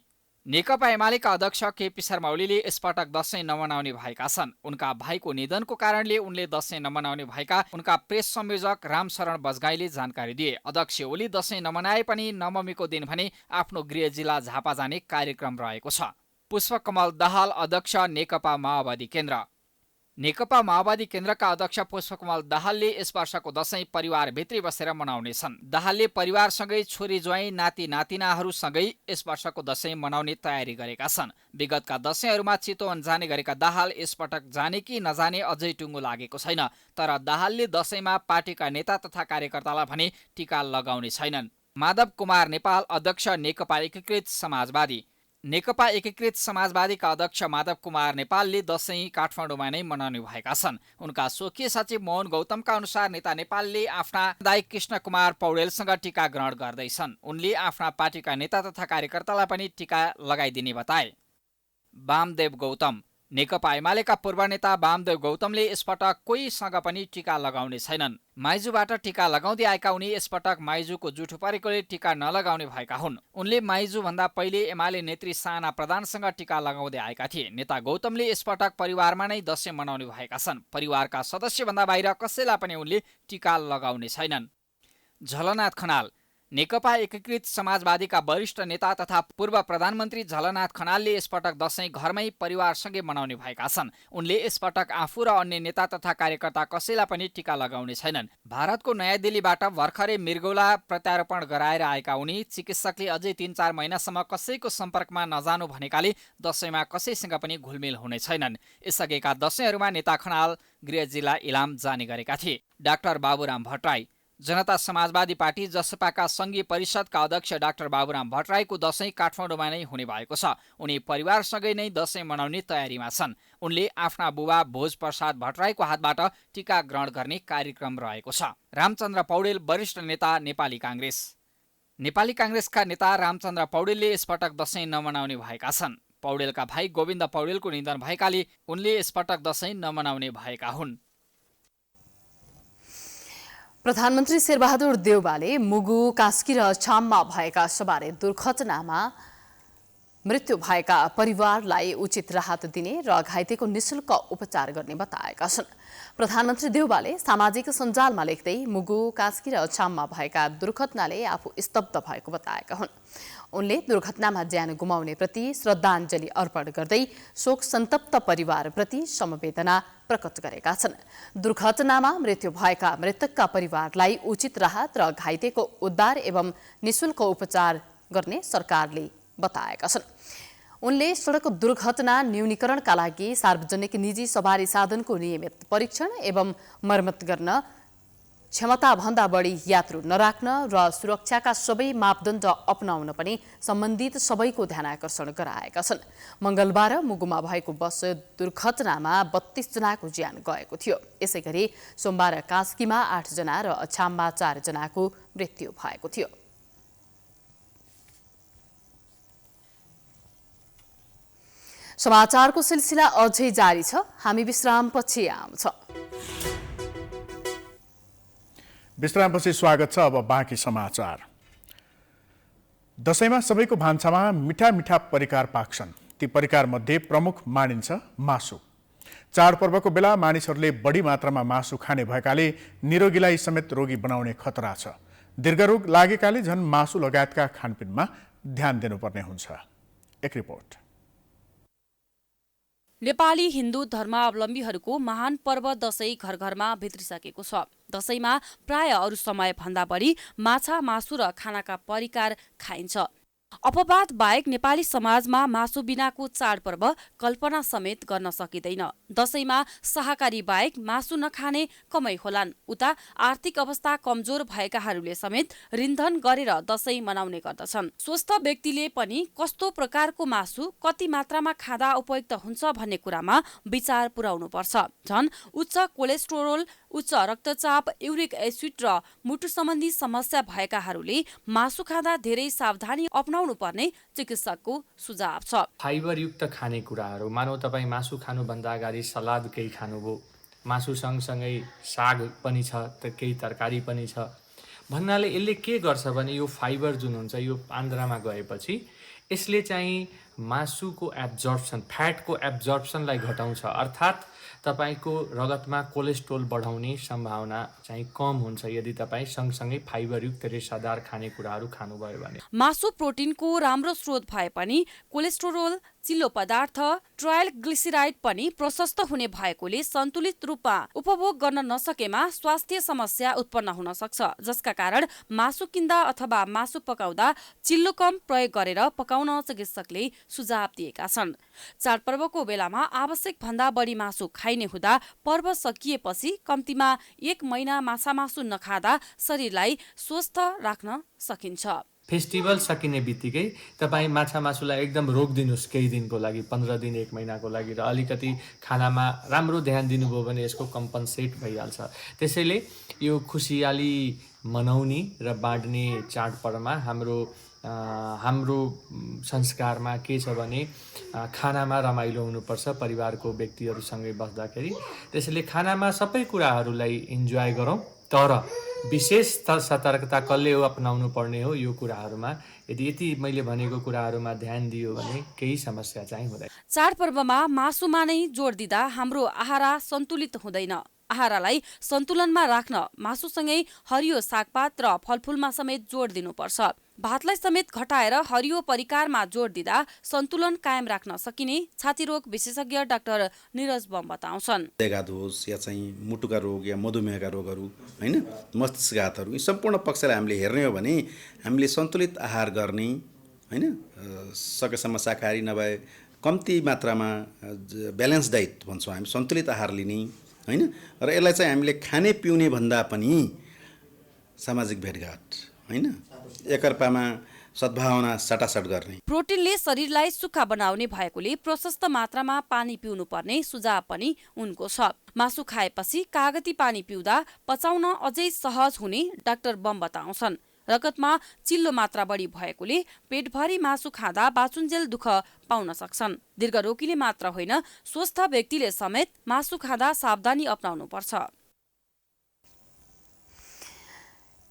नेकपा-एमालेका अध्यक्ष केपी शर्मा ओलीले यसपटक दशैं नमनाउने भएका छन्। उनका भाइको निधनको कारणले उनले दशैं नमनाउने भएका उनका प्रेस संयोजक रामशरण बजगाईले जानकारी दिए। अध्यक्ष ओली दशैं नमनाए पनि नवमीको दिन भने आफ्नो गृह जिल्ला झापा जाने कार्यक्रम रहेको छ। पुष्पकमल दाहाल अध्यक्ष नेकपा माओवादी केन्द्र नेकपा माओवादी केन्द्रका अध्यक्ष पुष्पकमल दाहालले यस वर्षको दशैं परिवारभित्रै बसेर मनाउनेछन्। दाहालले परिवारसँगै छोरी ज्वाइँ नाति नातिनाहरूसँगै यस वर्षको दशैं मनाउने तयारी गरेका छन्। विगतका दशैंहरूमा चितवन जाने गरेका दाहाल यसपटक जाने कि नजाने अझै टुङ्गो लागेको छैन। तर दाहालले दशैंमा पार्टीका नेता तथा कार्यकर्तालाई भने टीका लगाउने छैनन्। माधव कुमार नेपाल अध्यक्ष नेकपा एकीकृत समाजवादी नेकपा एकीकृत समाजवादीका अध्यक्ष माधव कुमार नेपालले दशैं काठमाडौँमा नै मनाउने भएका छन्। उनका स्वकीय सचिव मोहन गौतमका अनुसार नेता नेपालले आफ्ना दाइ कृष्ण कुमार पौडेलसँग टीका ग्रहण गर्दैछन्। उनले आफ्ना पार्टीका नेता तथा कार्यकर्तालाई पनि टीका लगाइदिने बताए। वामदेव गौतम नेकपा एमालेका पूर्व नेता वामदेव गौतमले यसपटक कोहीसँग पनि टीका लगाउने छैनन्। माइजूबाट टीका लगाउँदै आएका उनी यसपटक माइजूको जुठो परेकोले टीका नलगाउने भएका हुन्। उनले माइजूभन्दा पहिले एमाले नेत्री साना प्रधानसँग टीका लगाउँदै आएका थिए। नेता गौतमले यसपटक परिवारमा नै दशैं मनाउने भएका छन्। परिवारका सदस्यभन्दा बाहिर कसैलाई पनि उनले टीका लगाउने छैनन्। झलनाथ खनाल नेकपा एकीकृत समाजवादीका वरिष्ठ नेता तथा पूर्व प्रधानमन्त्री झलनाथ खनालले यसपटक दशैं घरमै परिवारसँगै मनाउने भएका छन्। उनले यसपटक आफू र अन्य नेता तथा कार्यकर्ता कसैलाई पनि टीका लगाउने छैनन्। भारतको नयाँ दिल्लीबाट भर्खरै मृगौला प्रत्यारोपण गराएर आएका उनी चिकित्सकले अझै 3-4 महिनासम्म कसैको सम्पर्कमा नजानु भनेकाले दशैंमा कसैसँग पनि घुलमिल हुने छैनन्। यसअघिका दशैंहरूमा नेता खनाल गृह जिल्ला इलाम जाने गरेका थिए। डाक्टर बाबुराम भट्टराई जनता समाजवादी पार्टी जसपाका सङ्घीय परिषदका अध्यक्ष डाक्टर बाबुराम भट्टराईको दशैं काठमाडौँमा नै हुने भएको छ। उनी परिवारसँगै नै दशैं मनाउने तयारीमा छन्। उनले आफ्ना बुबा भोजप्रसाद भट्टराईको हातबाट टीका ग्रहण गर्ने कार्यक्रम रहेको छ। रामचन्द्र पौडेल वरिष्ठ नेता नेपाली काङ्ग्रेस। नेपाली काङ्ग्रेसका नेता रामचन्द्र पौडेलले यसपटक दशैं नमनाउने भएका छन्। पौडेलका भाइ गोविन्द पौडेलको निधन भएकाले उनले यसपटक दशैं नमनाउने भएका हुन्। प्रधानमन्त्री शेरबहादुर देउवाले मुगु, कास्की र अछाममा भएका सवारी दुर्घटनामा मृत्यु भएका परिवारलाई उचित राहत दिने र घाइतेको निशुल्क उपचार गर्ने बताएका छन्। प्रधानमन्त्री देउवाले सामाजिक सञ्जालमा लेख्दै मुगु, कास्की र अछाममा भएका दुर्घटनाले आफू स्तब्ध भएको बताएका हुन्। उनले दुर्घटनामा ज्यान गुमाउनेप्रति श्रद्धाञ्जली अर्पण गर्दै शोक सन्तप्त परिवारप्रति समवेदना प्रकट गरेका छन्। दुर्घटनामा मृत्यु भएका मृतकका परिवारलाई उचित राहत र घाइतेको उद्धार एवं निशुल्क उपचार गर्ने सरकारले बताएका छन्। उनले सडक दुर्घटना न्यूनीकरणका लागि सार्वजनिक निजी सवारी साधनको नियमित परीक्षण एवं मर्मत गर्न, क्षमताभन्दा बढी यात्रु नराख्न र सुरक्षाका सबै मापदण्ड अपनाउन पनि सम्बन्धित सबैको ध्यानाकर्षण गराएका छन्। मंगलबार मुगुमा भएको बस दुर्घटनामा 32 जनाको ज्यान गएको थियो। यसैगरी सोमबार कास्कीमा 8 जना र अछाममा 4 जनाको मृत्यु भएको थियो। समाचारको सिलसिला अझै जारी छ। हामी विश्रामपछि आउँछौं। विश्रामपछि स्वागत छ। अब बाँकी समाचार। दशैंमा सबैको भान्सामा मिठा मिठा परिकार पाक्छन्। ती परिकार मध्ये प्रमुख मानिन्छ मासु। चाडपर्वको बेला मानिसहरूले बढी मात्रामा मासु खाने भएकाले निरोगीलाई समेत रोगी बनाउने खतरा छ। दीर्घरोग लागेकाले झन् मासु लगायतका खानपिनमा ध्यान दिनुपर्ने हुन्छ। एक रिपोर्ट। नेपाली हिन्दू धर्मावलम्बीहरूको महान पर्व दशैं घर घरमा भित्रिसकेको छ। दशैंमा प्राय अरू समय भन्दा बढी माछा, मासु र खानाका परिकार खाइन्छ। अपवाद बाहेक नेपाली समाजमा मासु बिनाको चाडपर्व कल्पना समेत गर्न सकिँदैन। दशैंमा शाकाहारी बाहेक मासु नखाने कमै होलान्। उता आर्थिक अवस्था कमजोर भएकाहरूले समेत रिन्धन गरेर दशैं मनाउने गर्दछन्। स्वस्थ व्यक्तिले पनि कस्तो प्रकारको मासु कति मात्रामा खाँदा उपयुक्त हुन्छ भन्ने कुरामा विचार पुर्याउनु पर्छ। झन् उच्च कोलेस्ट्रोल, उच्च रक्तचाप, युरिक एसिड र मुटु सम्बन्धी समस्या भएकाहरूले मासु खाँदा धेरै सावधानी अपनाउनु पर्ने चिकित्सकको सुझाव छ। फाइबरयुक्त खानेकुराहरू, मानौ तपाईँ मासु खानुभन्दा अगाडि सलाद केही खानुभयो, मासु सँगसँगै साग पनि छ, केही तरकारी पनि छ भन्नाले यसले के गर्छ भने यो फाइबर जुन हुन्छ यो आन्द्रामा गएपछि यसले चाहिँ मासुको एब्जर्प्सन, फ्याटको एब्जर्प्सनलाई घटाउँछ। अर्थात् तपाईको रगतमा कोलेस्ट्रोल बढाउने सम्भावना चाहिँ कम हुन्छ यदि तपाईँ सँगसँगै फाइबरयुक्त रेसादार खानेकुराहरू खानुभयो भने। मासु प्रोटिनको राम्रो स्रोत भए पनि कोलेस्ट्रोल, चिल्लो पदार्थ, ट्रायल ग्लिसराइड पनि प्रशस्त हुने भएकोले सन्तुलित रूपमा उपभोग गर्न नसकेमा स्वास्थ्य समस्या उत्पन्न हुन सक्छ। जसका कारण मासु किन्दा अथवा मासु पकाउँदा चिल्लो कम प्रयोग गरेर पकाउन चिकित्सकले सुझाव दिएका छन्। चाडपर्वको बेलामा आवश्यक भन्दा बढी मासु खाइने हुँदा पर्व सकिएपछि कम्तीमा 1 महिना माछा मासु नखाँदा शरीरलाई स्वस्थ राख्न सकिन्छ। फेस्टिभल सकिने बित्तिकै तपाईँ माछा मासुलाई एकदम रोकिदिनुहोस् केही दिनको लागि, 15 दिन 1 महिनाको लागि, र अलिकति खानामा राम्रो ध्यान दिनुभयो भने यसको कम्पन्सेट भइहाल्छ। त्यसैले यो खुसियाली मनाउने र बाँड्ने चाडपर्वमा हाम्रो संस्कारमा के छ भने खानामा रमाइलो हुनुपर्छ परिवारको व्यक्तिहरूसँगै बस्दाखेरि। त्यसैले खानामा सबै कुराहरूलाई इन्जोय गरौँ, तर विशेष सतर्कता कसले अपनाउनु पर्ने हो यो कुराहरूमा यदि मैले भनेको कुराहरूमा ध्यान दियो भने केही समस्या चाहिँ हुँदैन। चाडपर्वमा मासुमा नै जोड दिँदा हाम्रो आहार सन्तुलित हुँदैन। आहारालाई सन्तुलनमा राख्न मासुसँगै हरियो सागपात र फलफूलमा समेत जोड दिनुपर्छ। भातलाई समेत घटाएर हरियो परिकारमा जोड दिँदा सन्तुलन कायम राख्न सकिने छातीरोग विशेषज्ञ डाक्टर निरज बम बताउँछन्। हृदयघात होस् या चाहिँ मुटुका रोग या मधुमेहका रोगहरू हैन मस्तिष्कघातहरू यी सम्पूर्ण पक्षलाई हामीले हेर्ने हो भने हामीले सन्तुलित आहार गर्ने हैन सकेसम्म शाकाहारी नभए कम्ती मात्रामा ब्यालेन्स डाइट भन्छौँ हामी सन्तुलित आहार लिने हैन र यसलाई चाहिँ हामीले खाने पिउने भन्दा पनि सामाजिक भेटघाट हैन एकअर्कामा सद्भावना साटासाट गर्ने। प्रोटिनले शरीरलाई सुक्खा बनाउने भएकोले प्रशस्त मात्रामा पानी पिउनु पर्ने सुझाव पनि उनको छ। मासु खाएपछि कागती पानी पिउँदा पचाउन अझै सहज हुने डाक्टर बम बताउँछन्। रगतमा चिल्लो मात्रा बढी भएकोले पेटभरि मासु खाँदा बाचुन्जेल दुःख पाउन सक्छन्। दीर्घरोगीले मात्र होइन स्वस्थ व्यक्तिले समेत मासु खाँदा सावधानी अपनाउनु पर्छ।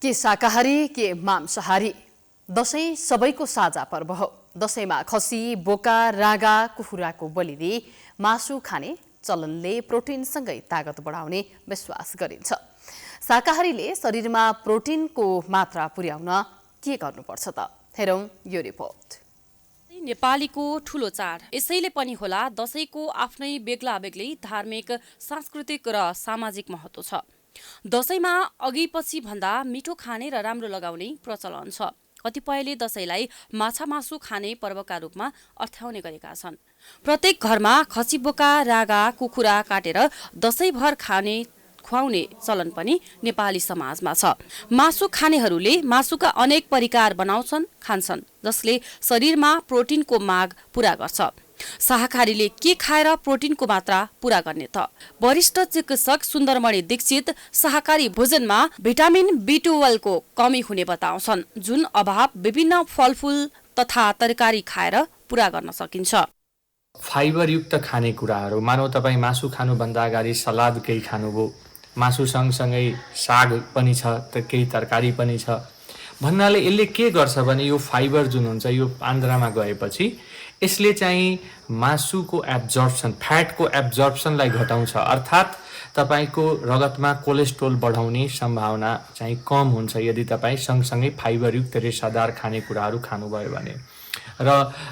के शाकाहारी के मांसाहारी, दशैं सबैको साझा पर्व हो। दशैंमा खसी, बोका, रागा, कुखुराको बलि दिई मासु खाने चलनले प्रोटिनसँगै तागत बढाउने विश्वास गरिन्छ। शाकाहारीले शरीरमा प्रोटिनको मात्रा पुर्याउन के गर्नुपर्छ त? हेरौं यो रिपोर्ट। नेपालीको ठूलो चाड, यसैले पनि होला दशैंको आफ्नै बेग्ला बेग्लै धार्मिक, सांस्कृतिक र सामाजिक महत्त्व छ। दशैंमा अघि पछि भन्दा मिठो खाने र राम्रो लगाउने प्रचलन छ। कतिपयले दशैंलाई माछा मासु खाने पर्वका रूपमा अर्थ्याउने गरेका छन्। प्रत्येक घरमा खसी, बोका, रागा, कुखुरा काटेर दशैंभर खुवाउने चलन पनि नेपाली समाजमा छ। मासु खानेहरूले मासुका अनेक परिकार बनाउँछन्, खान्छन्, जसले शरीरमा प्रोटिनको माग पूरा गर्छ। शाकाहारीले के खाएर प्रोटिनको मात्रा पूरा गर्ने त? वरिष्ठ चिकित्सक सुन्दरमणि दीक्षित शाकाहारी भोजनमा भिटामिन B12 को कमी हुने बताउँछन्, जुन अभाव विभिन्न फलफूल तथा तरकारी खाएर पूरा गर्न सकिन्छ। फाइबरयुक्त खानेकुराहरू, मानौ तपाईँ मासु खानुभन्दा अगाडि सलाद केही खानुभयो, मासु सँगसँगै साग पनि छ, केही तरकारी पनि छ भन्नाले यसले के गर्छ भने यो फाइबर जुन हुन्छ यो आन्द्रामा गएपछि यसले चाहिँ मासुको एब्जर्प्सन, फ्याटको एब्जर्प्सनलाई घटाउँछ। अर्थात् तपाईको रगतमा कोलेस्ट्रोल बढाउने सम्भावना चाहिँ कम हुन्छ यदि तपाईँ सँगसँगै फाइबरयुक्त रेसादार खानेकुराहरू खानुभयो भने। र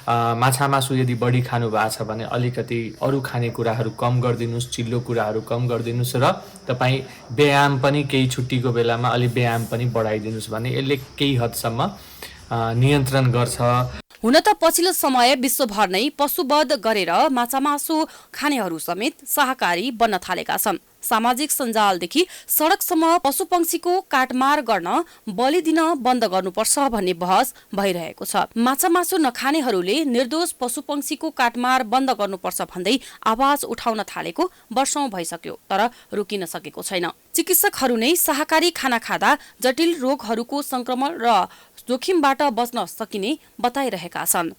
माछा मासु यदि बढी खानु भएको छ भने अलिकति अरू खानेकुराहरू कम गरिदिनुहोस्, चिल्लो कुराहरू कम गरिदिनुहोस् र तपाईँ व्यायाम पनि केही छुट्टीको बेलामा अलि व्यायाम पनि बढाइदिनुहोस् भने यसले केही हदसम्म नियन्त्रण गर्छ। हुन त पछिल्लो समय विश्वभर नै पशुवध गरेर माछा मासु खानेहरू समेत शाकाहारी बन्न थालेका छन्। सामाजिक सञ्जालदेखि सडकसम्म पशुपक्षीको काटमार गर्न बलि दिन बन्द गर्नुपर्छ भन्ने बहस भइरहेको छ। माछा मासु नखानेहरूले निर्दोष पशुपक्षीको काटमार बन्द गर्नुपर्छ भन्दै आवाज उठाउन थालेको वर्षौं भइसक्यो, तर रोकिन सकेको छैन। चिकित्सकहरू नै शाकाहारी खाना खाँदा जटिल रोगहरूको संक्रमण र जोखिमबाट बच्न सकिने बताइरहेका छन्।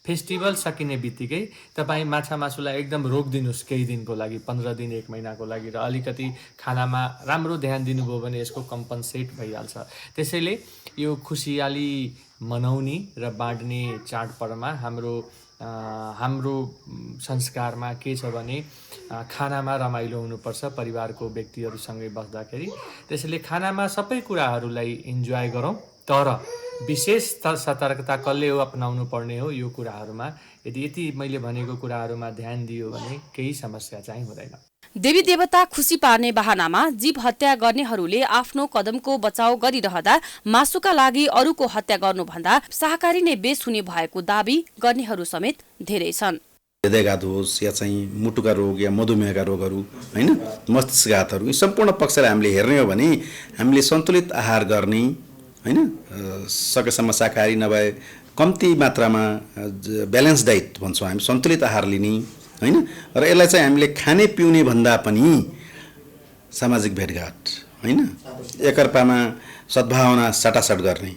फेस्टिभल सकिने बित्तिकै तपाईँ माछा मासुलाई एकदम रोकिदिनुहोस् केही दिनको लागि, 15 दिन 1 महिनाको लागि, र अलिकति खानामा राम्रो ध्यान दिनुभयो भने यसको कम्पन्सेट भइहाल्छ। त्यसैले यो खुसियाली मनाउने र बाँड्ने चाडपर्वमा हाम्रो संस्कारमा के छ भने खानामा रमाइलो हुनुपर्छ परिवारको व्यक्तिहरूसँगै बस्दाखेरि। त्यसैले खानामा सबै कुराहरूलाई इन्जोय गरौँ, तर विशेष सतर्कता कसले अपनाउनु पर्ने हो यो कुराहरूमा। यदि मैले भनेको कुराहरूमा ध्यान दियो भने केही समस्या चाहिँ हुँदैन। देवी देवता खुसी पार्ने बहानामा जीव हत्या गर्नेहरूले आफ्नो कदमको बचाउ गरिरहँदा मासुका लागि अरूको हत्या गर्नुभन्दा शाकाहारी नै बेस हुने भएको दाबी गर्नेहरू समेत धेरै छन्। हृदयघात होस् या चाहिँ मुटुका रोग या मधुमेहका रोगहरू हैन मस्तिष्कघातहरू यी सम्पूर्ण पक्षलाई हामीले हेर्ने हो भने हामीले सन्तुलित आहार गर्ने हैन सकेसम्म शाकाहारी नभए कम्ती मात्रामा ब्यालेन्स डाइट भन्छौँ हामी, सन्तुलित आहार लिने हैन र यसलाई चाहिँ हामीले खाने पिउने भन्दा पनि सामाजिक भेटघाट हैन एकअर्कामा सद्भावना साटासाट गर्ने।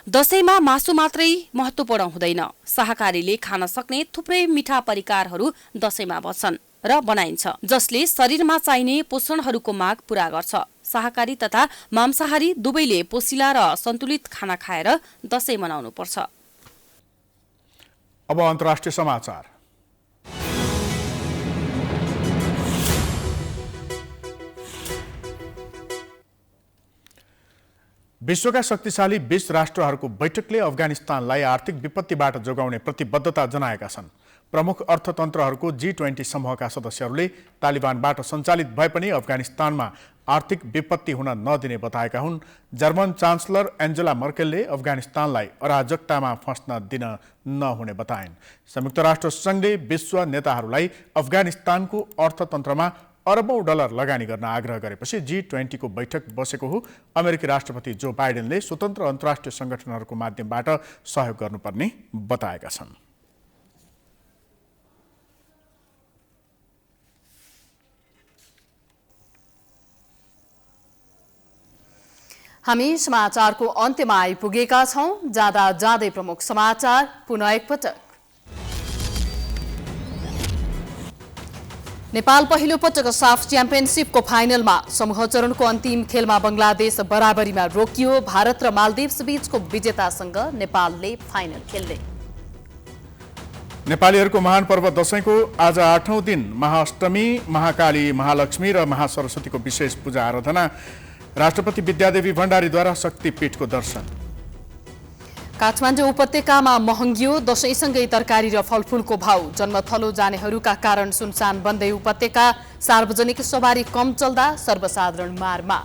दशैंमा मासु मात्रै महत्त्वपूर्ण हुँदैन, शाकाहारीले खान सक्ने थुप्रै मिठा परिकारहरू दशैंमा बन्छन् र बनाइन्छ, जसले शरीरमा चाहिने पोषणहरूको माग पूरा गर्छ। शाकाहारी तथा मांसाहारी दुवैले पोसिला र सन्तुलित खाना खाएर दशैं मनाउनु पर्छ। अब अन्तर्राष्ट्रिय समाचार। विश्वका शक्तिशाली 20 राष्ट्रहरूको बैठकले अफगानिस्तानलाई आर्थिक विपत्तिबाट जोगाउने प्रतिबद्धता जनाएका छन्। प्रमुख अर्थतन्त्रहरूको G20 समूहका सदस्यहरूले तालिबानबाट सञ्चालित भए पनि अफगानिस्तानमा आर्थिक विपत्ति हुन नदिने बताएका हुन्। जर्मन चान्सलर एन्जेला मर्केलले अफगानिस्तानलाई अराजकतामा फस्न दिन नहुने बताइन्। संयुक्त राष्ट्र सङ्घले विश्व नेताहरूलाई अफगानिस्तानको अर्थतन्त्रमा अरबौं डलर लगानी गर्न आग्रह गरेपछि G20 को बैठक बसेको हो। अमेरिकी राष्ट्रपति जो बाइडेनले स्वतन्त्र अन्तर्राष्ट्रिय संगठनहरूको माध्यमबाट सहयोग गर्नुपर्ने बताएका छन्। हामी समाचारको अन्त्यमा आइपुगेका छौं। जाँदा जाँदै प्रमुख समाचार पुनः एकपटक। नेपाल पहिलो पटक साफ च्याम्पियनसिपको फाइनलमा समूह चरणको अन्तिम खेलमा बंगलादेश बराबरीमा रोकियो। भारत र मालदिव्स बीचको विजेतासँग नेपालले फाइनल खेल्ने। नेपालीहरूको महान पर्व दशैंको आज 8औं दिन महाअष्टमी, महाकाली, महालक्ष्मी र महासरस्वतीको विशेष पूजा आराधना। राष्ट्रपति विद्यादेवी भण्डारीद्वारा शक्तिपीठको दर्शन। काठमाडौँ उपत्यकामा महँगियो दशैंसँगै तरकारी र फलफूलको भाउ। जन्मथलो जानेहरूका कारण सुनसान बन्दै उपत्यका। सार्वजनिक सवारी कम चल्दा सर्वसाधारण मारमा।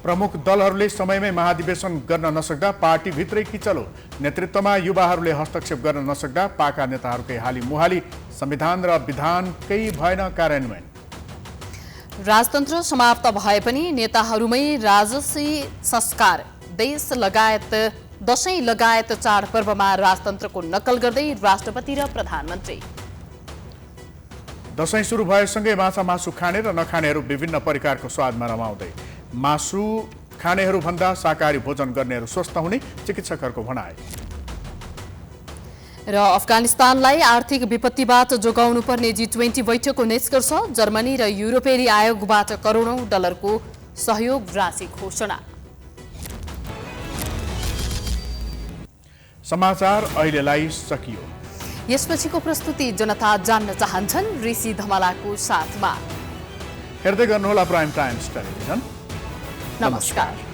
प्रमुख दलहरूले समयमै महाधिवेशन गर्न नसक्दा पार्टी भित्रै किचलो। नेतृत्वमा युवाहरूले हस्तक्षेप गर्न नसक्दा पाका नेताहरूकै हाली मुहाली। संविधान र विधानकै भएन कार्यान्वयन। राजतन्त्र समाप्त भए पनि नेताहरूमै राजसी संस्कार। देश लगायत दशैं लगायत चाडपर्वमा राजतन्त्रको नक्कल गर्दै राष्ट्रपति र प्रधानमन्त्री। दशैं सुरु भएसँगै माछा मासु खाने र नखानेहरू विभिन्न परिकारको स्वादमा रमाउँदै। मासु खानेहरू भन्दा शाकाहारी भोजन गर्नेहरू स्वस्थ हुने चिकित्सकहरूको भनाइ। र अफगानिस्तानलाई आर्थिक विपत्तिबाट जोगाउनु पर्ने G20 बैठकको निष्कर्ष। जर्मनी र युरोपेली आयोगबाट करोडौं डलरको सहयोग राशि घोषणा। समाचार अहिलेलाई सकियो। यसपछिको प्रस्तुति जनता जान्न चाहन्छन् ऋषि धमलाको साथमा। हेर्दै गर्नुहोला प्राइम टाइम्स टेलिभिजन। नमस्कार।